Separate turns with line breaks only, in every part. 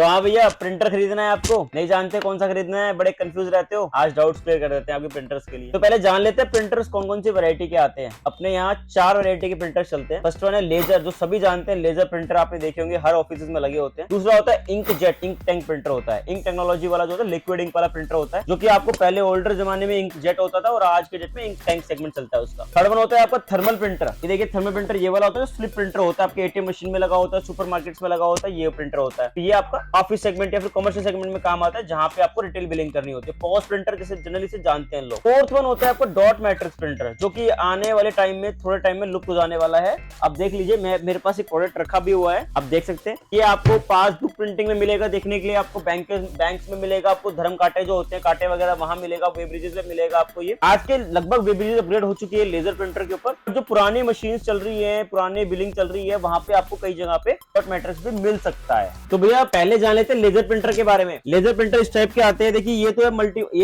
तो हाँ भैया, प्रिंटर खरीदना है आपको, नहीं जानते कौन सा खरीदना है, बड़े कंफ्यूज रहते हो, आज डाउट्स क्लियर कर देते हैं आपके प्रिंटर्स के लिए। तो पहले जान लेते हैं प्रिंटर्स कौन कौन सी वैरायटी के आते हैं। अपने यहाँ 4 वैरायटी के प्रिंटर चलते हैं। फर्स्ट वन है लेजर, जो सभी जानते हैं, लेजर प्रिंटर आपने देखे होंगे, हर ऑफिस में लगे होते हैं। दूसरा होता है ink jet, ink tank printer होता है, इंक टेक्नोलॉजी वाला जो होता है, लिक्विड इंक वाला प्रिंटर होता है, जो कि आपको पहले ओल्डर जमाने में इंक जेट होता था और आज के डेट में इंक टैंक सेगमेंट चलता है उसका। थर्ड वन होता है आपका थर्मल प्रिंटर। ये देखिए थर्मल प्रिंटर ये वाला होता है, स्लिप प्रिंटर होता है, आपके एटीएम मशीन में लगा होता है, सुपर मार्केट्स में लगा होता है, ये प्रिंटर होता है। ये आपका ऑफिस सेगमेंट या फिर कमर्शियल सेगमेंट में काम आता है, जहां पे आपको रिटेल बिलिंग करनी होती है। पॉज प्रिंटर जैसे जनरली से जानते हैं लोग। फोर्थ वन होता है आपको डॉट मैट्रिक्स प्रिंटर, जो कि आने वाले टाइम में थोड़े टाइम में लुप्त हो जाने वाला है। आप देख लीजिए, मेरे पास एक प्रोडक्ट रखा भी हुआ है, आप देख सकते हैं। ये आपको पासबुक प्रिंटिंग में मिलेगा देखने के लिए, आपको बैंक्स में मिलेगा, आपको धर्म कांटे जो होते हैं, कांटे वगैरह वहां मिलेगा, वेब ब्रिजेस में मिलेगा आपको। ये आज के लगभग वेब ब्रिजेस अपग्रेड हो चुकी है लेजर प्रिंटर के ऊपर। जो पुरानी मशीन चल रही है, पुरानी बिलिंग चल रही है, वहां पे आपको कई जगह पे डॉट मैट्रिक्स भी मिल सकता है। तो भैया पहले जान लेते हैं लेजर प्रिंटर के बारे में। लेजर प्रिंटर इस टाइप के आते हैं, देखिए ये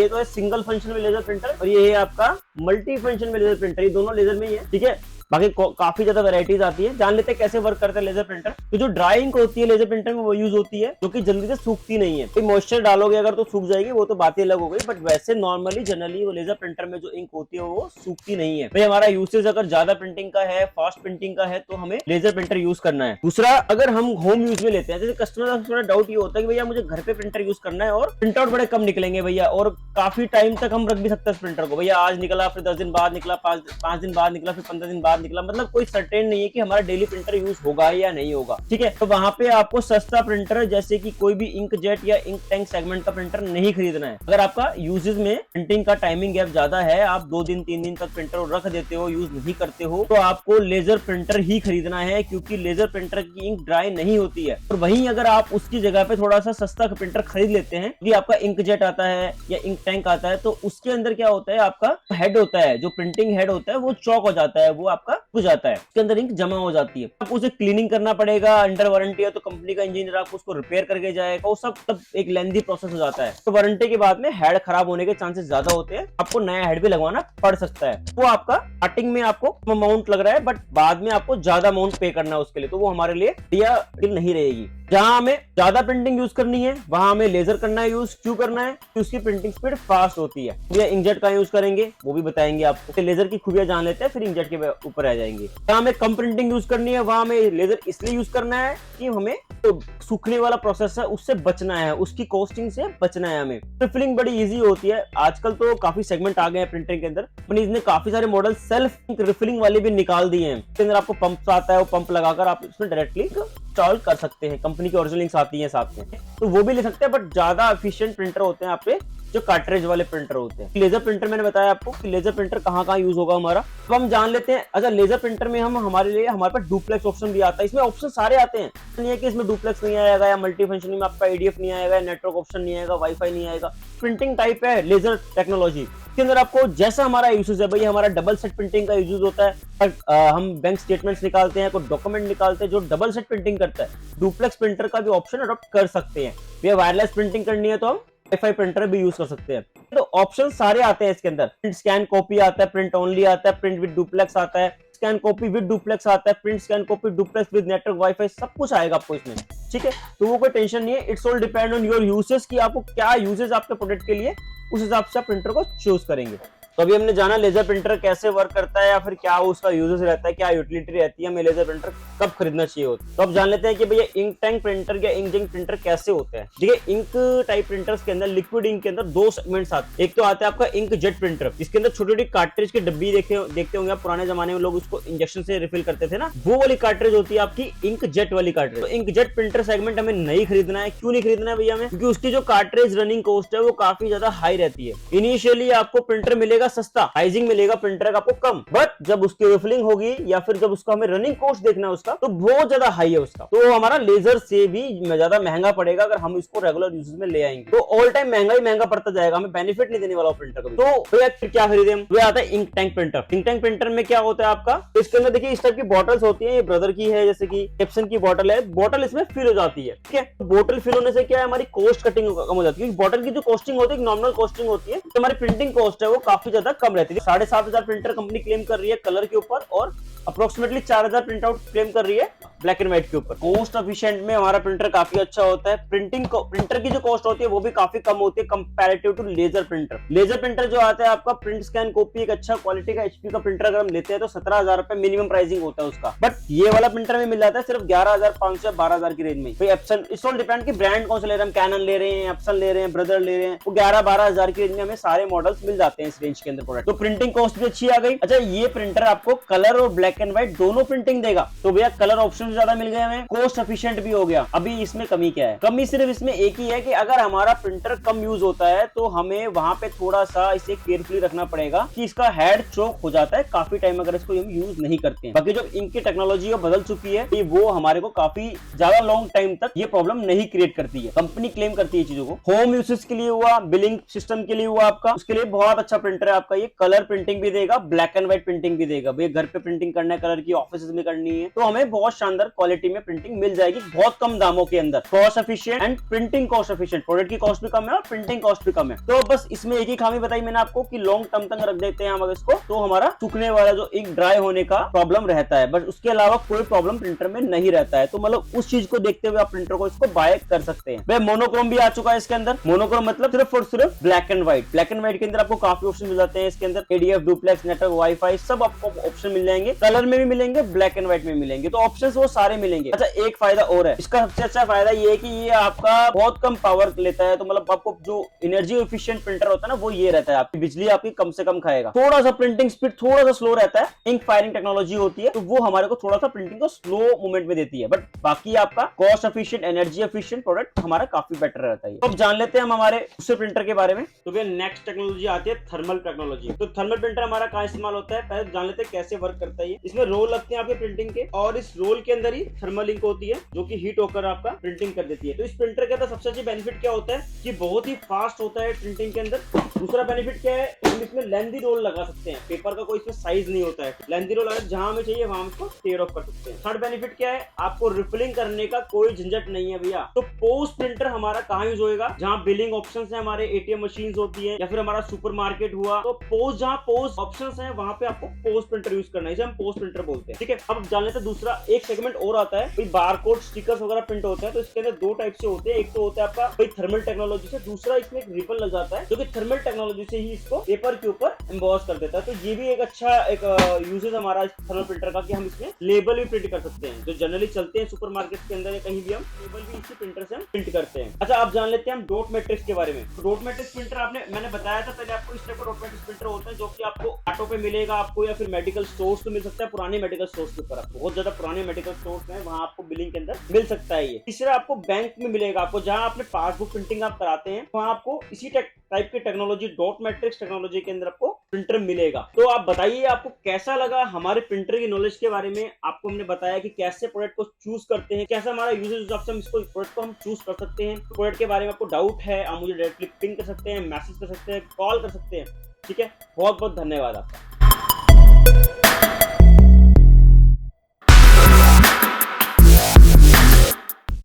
तो है सिंगल फंक्शन में लेजर प्रिंटर, और ये है आपका मल्टी फंक्शन में लेजर प्रिंटर। ये दोनों लेजर में ही है, ठीक है। बाकी काफी ज्यादा वैरायटीज आती है। जान लेते हैं कैसे वर्क करता है लेजर प्रिंटर। तो जो ड्राई इंक होती है लेजर प्रिंटर में वो यूज होती है, जो कि जल्दी से सूखती नहीं है। मॉइस्चर डालोगे अगर तो सूख जाएगी, वो तो बात ही अलग हो गई, बट वैसे नॉर्मली जनरली वो लेजर प्रिंटर में जो इंक होती है वो सूखती नहीं है। भाई हमारा यूसेज अगर ज्यादा प्रिंटिंग का है, फास्ट प्रिंटिंग का है, तो हमें लेजर प्रिंटर यूज करना है। दूसरा, अगर हम होम यूज में लेते हैं, जैसे कस्टमर का थोड़ा डाउट ये होता है कि भैया मुझे घर पे प्रिंटर यूज करना है और प्रिंट आउट बड़े कम निकलेंगे भैया, और काफी टाइम तक हम रख भी सकते हैं प्रिंटर को। भैया आज निकला, फिर 10 दिन बाद निकला, 5 दिन बाद निकला, फिर 15 दिन बाद निकला, मतलब कोई सर्टेन नहीं है कि हमारा डेली प्रिंटर यूज होगा या नहीं होगा, ठीक है। तो वहां पे आपको सस्ता प्रिंटर जैसे कि कोई भी इंक जेट या इंक टैंक सेगमेंट का प्रिंटर नहीं खरीदना है। अगर आपका यूजेस में प्रिंटिंग का टाइमिंग गैप ज्यादा है, आप 2 दिन 3 दिन तक प्रिंटर रख देते हो, यूज नहीं करते हो, तो आपको लेजर प्रिंटर ही खरीदना है, क्योंकि लेजर प्रिंटर की इंक ड्राई नहीं होती है। और वहीं अगर आप उसकी जगह पे थोड़ा सा सस्ता प्रिंटर खरीद लेते हैं, कि आपका इंक जेट आता है या इंक टैंक आता है, तो उसके अंदर क्या होता है, आपका हेड होता है, जो प्रिंटिंग हेड होता है वो चौक हो जाता है, वो आपका हो जाता है, उसके अंदर इंक जमा हो जाती है। आपको उसे क्लीनिंग करना पड़ेगा, अंडर वारंटी है तो कंपनी का इंजीनियर आपको उसको रिपेयर करके जाएगा, वो सब एक लेंथी प्रोसेस हो जाता है। तो वारंटी के बाद में हेड खराब होने के चांसेस ज्यादा होते हैं, आपको नया हेड भी लगवाना पड़ सकता है। वो आपका स्टार्टिंग में आपको अमाउंट लग रहा है, बट बाद में आपको ज्यादा अमाउंट पे करना है उसके लिए, तो वो हमारे लिए डील नहीं रहेगी। जहां हमें ज्यादा प्रिंटिंग यूज करनी है, वहां हमें लेजर करना है यूज। क्यों करना है? कि उसकी प्रिंटिंग स्पीड फास्ट होती है। ये इंकजेट का यूज करेंगे, वो भी बताएंगे आपको। लेजर की खूबियां जान लेते हैं, फिर इंकजेट के ऊपर आ जाएंगे। जहां हमें कम प्रिंटिंग यूज करनी है, वहां हमें लेजर इसलिए यूज करना है कि हमें तो सूखने वाला प्रोसेस है उससे बचना है, उसकी कॉस्टिंग से बचना है हमें। रिफिलिंग बड़ी इजी होती है। आजकल तो काफी सेगमेंट आ गए हैं प्रिंटिंग के अंदर, कंपनीज ने काफी सारे मॉडल सेल्फ रिफिलिंग वाले भी निकाल दिए हैं। इसके अंदर आपको पंप आता है, वो पंप लगाकर आप इसमें डायरेक्टली इंस्टॉल कर सकते हैं। कंपनी की ओरिजिनल लिंक्स आती है साथ में, तो वो भी ले सकते हैं, बट ज्यादा एफिशिएंट प्रिंटर होते हैं आपके जो कार्ट्रिज वाले प्रिंटर होते हैं। लेजर प्रिंटर मैंने बताया आपको कि लेजर प्रिंटर कहाँ यूज होगा हमारा। अब हम जान लेते हैं, अच्छा लेजर प्रिंटर में हमारे पास डुप्लेक्स ऑप्शन भी आता है। इसमें ऑप्शन सारे आते हैं, नहीं है कि इसमें डुप्लेक्स नहीं आएगा, या मल्टी फंक्शन में आपका एडीएफ नहीं आएगा, नेटवर्क ऑप्शन नहीं आएगा, वाईफाई नहीं आएगा। प्रिंटिंग टाइप है लेजर टेक्नोलॉजी के अंदर आपको जैसा हमारा यूजेस है, भाई हमारा डबल सेट प्रिंटिंग का यूज होता है। हम बैंक स्टेटमेंट्स निकालते हैं, कोई डॉक्यूमेंट निकालते हैं जो डबल सेट प्रिंटिंग करता है, डुप्लेक्स प्रिंटर का भी ऑप्शन अडॉप्ट कर सकते हैं। भैया वायरलेस प्रिंटिंग करनी है तो हम वाईफाई प्रिंटर भी यूज कर सकते हैं। तो ऑप्शन सारे आते हैं इसके अंदर। प्रिंट स्कैन कॉपी आता है, प्रिंट ओनली आता है, प्रिंट विद डुप्लेक्स आता है, स्कैन कॉपी विद डुप्लेक्स आता है, print scan copy duplex with network wifi, सब कुछ आएगा आपको इसमें, ठीक है। तो वो कोई टेंशन नहीं है, it's all depend on your usage कि आपको क्या यूजेज आपके प्रोडक्ट के लिए, उस हिसाब से आप प्रिंटर को चूज करेंगे। तो अभी हमने जाना लेजर प्रिंटर कैसे वर्क करता है, या फिर क्या उसका यूजेस रहता है, क्या यूटिलिटी रहती है, हमें लेजर प्रिंटर कब खरीदना चाहिए होता है। तो अब जान लेते हैं कि भैया इंक टैंक प्रिंटर या इंक जेट प्रिंटर कैसे होते हैं। देखिए इंक टाइप प्रिंटर्स के अंदर, लिक्विड इंक के अंदर 2 सेगमेंट्स आते हैं। एक तो आता है आपका इंक जेट प्रिंटर, जिसके अंदर छोटी छोटी कार्ट्रिज की डब्बी देखते होंगे आप, पुराने जमाने में लोग उसको इंजेक्शन से रिफिल करते थे ना, वो वाली कार्ट्रिज होती है आपकी इंक जेट वाली कार्ट्रिज। तो इंक जेट प्रिंटर सेगमेंट हमें नहीं खरीदना है। क्यों नहीं खरीदना है भैया हमें? क्योंकि उसकी जो कार्ट्रिज रनिंग कॉस्ट है वो काफी ज्यादा हाई रहती है। इनिशियली आपको प्रिंटर मिलेगा सस्ता, प्राइसिंग मिलेगा प्रिंटर का आपको कम, बट जब उसकी रिफिलिंग होगी या फिर जब उसका हमें रनिंग कॉस्ट देखना है उसका, तो बहुत ज्यादा हाई है उसका। तो हमारा लेजर से भी ज्यादा महंगा पड़ेगा अगर हम इसको रेगुलर यूज में ले आएंगे, तो ऑल टाइम महंगा पड़ता जाएगा, हमें बेनिफिट नहीं देने वाला प्रिंटर का। तो भैया फिर क्या खरीदे हम? वो आता है ink tank printer. Ink tank printer में क्या होता है आपका, तो इसके अंदर देखिए इस टाइप की बॉटल्स होती है। ये ब्रदर की है, जैसे कि एप्सन की बॉटल है, बॉटल इसमें फिल हो जाती है, ठीक है। बोतल फिल होने से क्या है, हमारी कॉस्ट कटिंग कम हो जाती है। बॉटल की जो कॉस्टिंग होती है नॉर्मल कॉस्टिंग होती है, तो हमारी प्रिंटिंग कॉस्ट है वो काफी ज्यादा कम रहती है। 7,500 प्रिंटर कंपनी क्लेम कर रही है कलर के ऊपर और अप्रोक्सीमेटली 4,000 प्रिंट आउट क्लेम कर रही है ब्लैक एंड व्हाइट के ऊपर। कॉस्ट एफिशिएंट में हमारा प्रिंटर काफी अच्छा होता है। प्रिंटर की जो कॉस्ट होती है वो भी काफी कम होती है comparative to laser printer. Laser printer जो आता है आपका प्रिंट स्कैन कॉपी, एक अच्छा क्वालिटी का एचपी का प्रिंटर अगर हम लेते हैं तो 17,000 रुपए मिनिमम प्राइसिंग होता है उसका। बट ये वाला प्रिंटर में मिल जाता है सिर्फ 11,500 12,000 की रेंज में। तो एप्सन, इस ऑल डिपेंड की ब्रांड कौन सा ले रहे हैं, कैनन ले रहे हैं, एप्सन ले रहे हैं, ब्रदर ले रहे हैं, वो 11-12,000 की रेंज में हमें सारे मॉडल्स मिल जाते हैं इस रेंज के अंदर प्रोडक्ट। तो प्रिंटिंग कॉस्ट भी अच्छी आ गई। अच्छा, ये प्रिंटर आपको कलर और ब्लैक एंड व्हाइट दोनों प्रिंटिंग देगा, तो भैया कलर ऑप्शन ज्यादा मिल गए हमें, कॉस्ट एफिशिएंट भी हो गया। अभी इसमें कमी क्या है? कमी सिर्फ इसमें एक ही है कि अगर हमारा प्रिंटर कम यूज होता है तो हमें वहां पे थोड़ा सा इसे केयरफुली रखना पड़ेगा कि इसका हेड चोक हो जाता है काफी टाइम अगर इसको हम यूज नहीं करते हैं। बाकी जो इंक की टेक्नोलॉजी बदल चुकी है वो हमारे को काफी ज्यादा लॉन्ग टाइम तक ये प्रॉब्लम नहीं क्रिएट करती है। कंपनी क्लेम करती है चीजों को। होम यूसेज के लिए हुआ, बिलिंग सिस्टम के लिए हुआ आपका, उसके लिए बहुत अच्छा प्रिंटर है आपका। ये कलर प्रिंटिंग भी देगा, ब्लैक एंड व्हाइट प्रिंटिंग भी देगा। भैया घर पे प्रिंटिंग करना है, कलर की ऑफिस में करनी है, तो हमें बहुत शानदार क्वालिटी में प्रिंटिंग मिल जाएगी बहुत कम दामों के अंदर। Cost efficient and printing cost efficient, product की कॉस्ट भी कम है और प्रिंटिंग कॉस्ट भी कम है। तो बस इसमें एक ही खामी बताई मैंने आपको कि लॉन्ग टर्म तक रख देते हैं हम अगर इसको तो हमारा सूखने वाला जो इंक ड्राई होने का प्रॉब्लम रहता है, बट उसके अलावा कोई प्रॉब्लम प्रिंटर में नहीं रहता है। तो मतलब उस चीज को देखते हुए आप प्रिंटर को इसको बाय कर सकते हैं। भाई मोनोक्रोम भी आ चुका है इसके अंदर। मोनोक्रोम मतलब सिर्फ और सिर्फ black and white. Black and white के अंदर आपको काफी ऑप्शन मिल जाते हैं इसके अंदर, एडीएफ, डुप्लेक्स, नेटवर्क, वाईफाई, सब आपको ऑप्शन मिल जाएंगे। कलर में भी मिलेंगे, ब्लैक एंड व्हाइट में मिलेंगे, तो ऑप्शन वो सारे मिलेंगे। अच्छा, एक फायदा और है इसका, सबसे अच्छा फायदा ये है कि ये आपका बहुत कम पावर लेता है। तो मतलब आपको जो एनर्जी एफिशिएंट प्रिंटर होता है ना वो ये रहता है, आपकी बिजली आपकी कम से कम खाएगा। थोड़ा सा प्रिंटिंग स्पीड थोड़ा सा स्लो रहता है, इंक फायरिंग टेक्नोलॉजी होती है तो वो हमारे को थोड़ा सा प्रिंटिंग को स्लो मूवमेंट में देती है। बट बाकी आपका cost efficient, energy efficient product हमारा काफी बेटर रहता है। तो अब जान लेते हैं हम हमारे दूसरे प्रिंटर के बारे में। तो भैया नेक्स्ट टेक्नोलॉजी आती है थर्मल टेक्नोलॉजी। तो थर्मल प्रिंटर हमारा कहाँ इस्तेमाल होता है, पहले जान लेते हैं कैसे वर्क करता है। इसमें रोल लगते हैं आपके प्रिंटिंग के और इस रोल के अंदर ही थर्मल इंक होती है जो कि हीट होकर आपका प्रिंटिंग कर देती है। तो इस प्रिंटर के अंदर सबसे अच्छी बेनिफिट क्या होता है कि बहुत ही फास्ट होता है प्रिंटिंग के अंदर। दूसरा बेनिफिट क्या है, हम इसमें लेंथी रोल लगा सकते हैं। पेपर का कोई इसमें साइज नहीं होता है, लेंथी रोल अगर जहां हमें चाहिए वहां इसको टेयर ऑफ कर सकते हैं। थर्ड बेनिफिट क्या है, आपको रिफिलिंग करने का कोई झंझट नहीं है भैया। तो पोस्ट प्रिंटर हमारा कहाँ यूज होएगा, जहां बिलिंग ऑप्शंस है, हमारे एटीएम मशीन होती है या फिर हमारा सुपरमार्केट हुआ, तो पोस्ट जहां पोस्ट ऑप्शंस है वहां पे आपको पोस्ट प्रिंटर यूज करना है, इसे हम पोस्ट प्रिंटर बोलते हैं। ठीक है, अब जान लेते हैं दूसरा एक सेगमेंट और आता है, भाई बारकोड स्टिकर्स वगैरह प्रिंट होते हैं। तो इसके अंदर दो टाइप से होते हैं, एक तो होता है आपका भाई थर्मल टेक्नोलॉजी से, दूसरा इसमें एक रिपल लग जाता है जो कि थर्मल टेक्नोलॉजी से ही इसको पेपर के ऊपर एम्बॉस कर देता है। तो ये भी एक अच्छा एक यूजेज हमारा थर्मल प्रिंटर का कि हम इसमें लेबल भी प्रिंट कर सकते हैं, जो जनरली चलते हैं सुपरमार्केट के अंदर या कहीं भी, हम लेबल भी इसी प्रिंटर से हम प्रिंट करते हैं। अच्छा, आप जान लेते हैं हम डॉट मैट्रिक्स के बारे में। तो डॉट मैट्रिक्स प्रिंटर मैंने बताया था पहले आपको, इस टाइप का डॉट मैट्रिक्स प्रिंटर होता है जो कि आपको ऑटो पे मिलेगा आपको, या फिर मेडिकल स्टोर्स पे मिल सकता है, पुराने मेडिकल स्टोर्स के ऊपर आपको, बहुत ज्यादा पुराने मेडिकल स्टोर्स हैं वहां आपको बिलिंग के अंदर मिल सकता है ये। तीसरा आपको बैंक में मिलेगा, आपको जहां आपने पासबुक प्रिंटिंग आप कराते हैं वहां आपको इसी टाइप की टेक्नोलॉजी, डॉट मैट्रिक्स टेक्नोलॉजी के अंदर आपको प्रिंटर मिलेगा। तो आप बताइए आपको कैसा लगा हमारे प्रिंटर की नॉलेज के बारे में। आपको हमने बताया कि कैसे प्रोडक्ट को चूज करते हैं, कैसा हमारा यूजेज हिसाब से हम इसको प्रोडक्ट को हम चूज कर सकते हैं। प्रोडक्ट के बारे में आपको डाउट है, आप मुझे डायरेक्टली पिंग कर सकते हैं, मैसेज कर सकते हैं, कॉल कर सकते हैं। ठीक है, बहुत बहुत धन्यवाद आपका।